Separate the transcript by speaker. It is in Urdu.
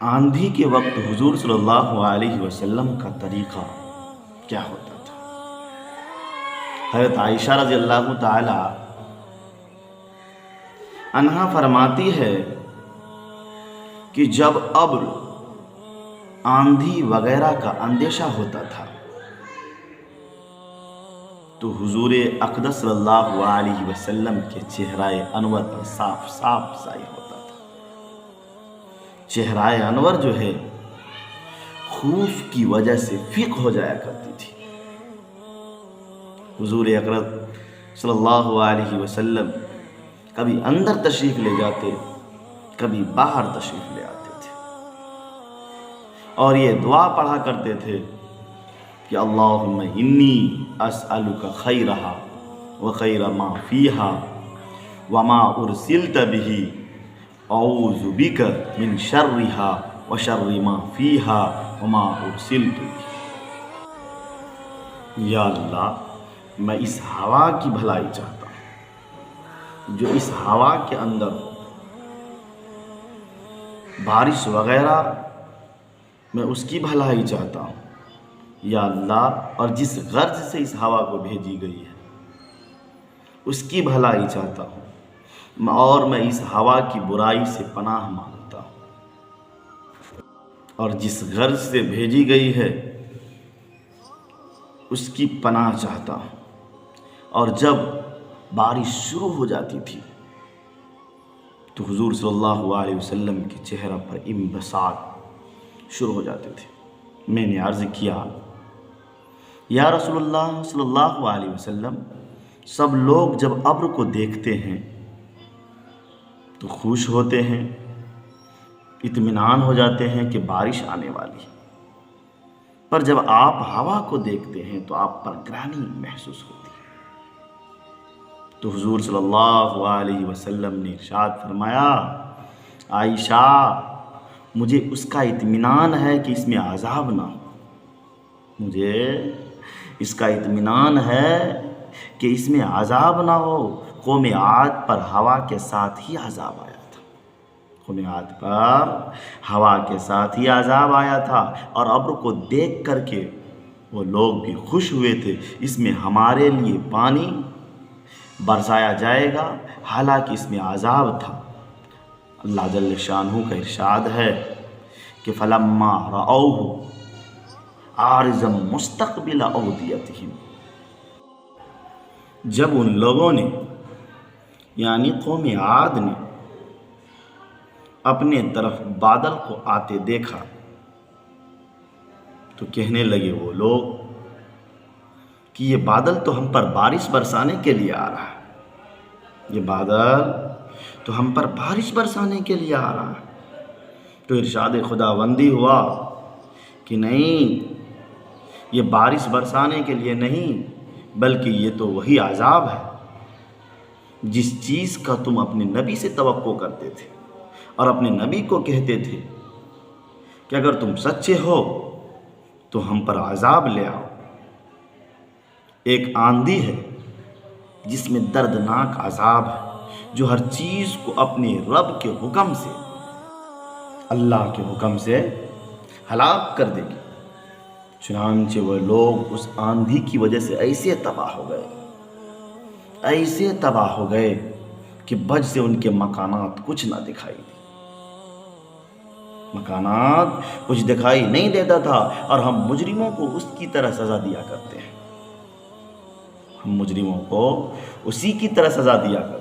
Speaker 1: آندھی کے وقت حضور صلی اللہ علیہ وسلم کا طریقہ کیا ہوتا تھا؟ حضرت عائشہ رضی اللہ تعالی عنہا فرماتی ہے کہ جب ابر آندھی وغیرہ کا اندیشہ ہوتا تھا تو حضور اقدس صلی اللہ علیہ وسلم کے چہرہ انور پر صاف صاف ظاہر ہوتا تھا۔ چہرہ انور جو ہے خوف کی وجہ سے فیق ہو جایا کرتی تھی۔ حضور اقدس صلی اللہ علیہ وسلم کبھی اندر تشریف لے جاتے، کبھی باہر تشریف لے آتے تھے، اور یہ دعا پڑھا کرتے تھے کہ اللہم انی اسألک خیرہا وخیر ما فیہا وما ارسلت بہ اعوذ بک من شرہا وشر ما فیہا وما ارسلت بہ۔ یا اللہ، میں اس ہوا کی بھلائی چاہتا ہوں جو اس ہوا کے اندر ہو، بارش وغیرہ میں اس کی بھلائی چاہتا ہوں یا اللہ، اور جس غرض سے اس ہوا کو بھیجی گئی ہے اس کی بھلائی چاہتا ہوں، اور میں اس ہوا کی برائی سے پناہ مانگتا ہوں، اور جس غرض سے بھیجی گئی ہے اس کی پناہ چاہتا ہوں۔ اور جب بارش شروع ہو جاتی تھی تو حضور صلی اللہ علیہ وسلم کے چہرہ پر انبساط شروع ہو جاتے تھے۔ میں نے عرض کیا، یا رسول اللہ صلی اللہ علیہ وسلم، سب لوگ جب ابر کو دیکھتے ہیں تو خوش ہوتے ہیں، اطمینان ہو جاتے ہیں کہ بارش آنے والی، پر جب آپ ہوا کو دیکھتے ہیں تو آپ پر گرانی محسوس ہوتی ہے۔ تو حضور صلی اللہ علیہ وسلم نے ارشاد فرمایا، عائشہ، مجھے اس کا اطمینان ہے کہ اس میں عذاب نہ ہو، مجھے اس کا اطمینان ہے کہ اس میں عذاب نہ ہو۔ قوم عاد پر ہوا کے ساتھ ہی عذاب آیا تھا، قوم عاد پر ہوا کے ساتھ ہی عذاب آیا تھا، اور ابر کو دیکھ کر کے وہ لوگ بھی خوش ہوئے تھے، اس میں ہمارے لیے پانی برسایا جائے گا، حالانکہ اس میں عذاب تھا۔ اللہ جل شانہ کا ارشاد ہے کہ فَلَمَّا رَأَوْهُ عَارِضًا مُسْتَقْبِلَ أَوْدِيَتِهِمْ، جب ان لوگوں نے یعنی قوم عاد نے اپنے طرف بادل کو آتے دیکھا تو کہنے لگے وہ لوگ کہ یہ بادل تو ہم پر بارش برسانے کے لیے آ رہا ہے، یہ بادل تو ہم پر بارش برسانے کے لیے آ رہا ہے۔ تو ارشاد خداوندی ہوا کہ نہیں، یہ بارش برسانے کے لیے نہیں، بلکہ یہ تو وہی عذاب ہے جس چیز کا تم اپنے نبی سے توقع کرتے تھے، اور اپنے نبی کو کہتے تھے کہ اگر تم سچے ہو تو ہم پر عذاب لے آؤ۔ ایک آندھی ہے جس میں دردناک عذاب ہے، جو ہر چیز کو اپنے رب کے حکم سے، اللہ کے حکم سے ہلاک کر دے گی۔ چنانچہ وہ لوگ اس آندھی کی وجہ سے ایسے تباہ ہو گئے کہ بج سے ان کے مکانات کچھ نہ دکھائی دی، مکانات کچھ دکھائی نہیں دیتا تھا، اور ہم مجرموں کو اس کی طرح سزا دیا کرتے ہیں، ہم مجرموں کو اسی کی طرح سزا دیا کرتے ہیں۔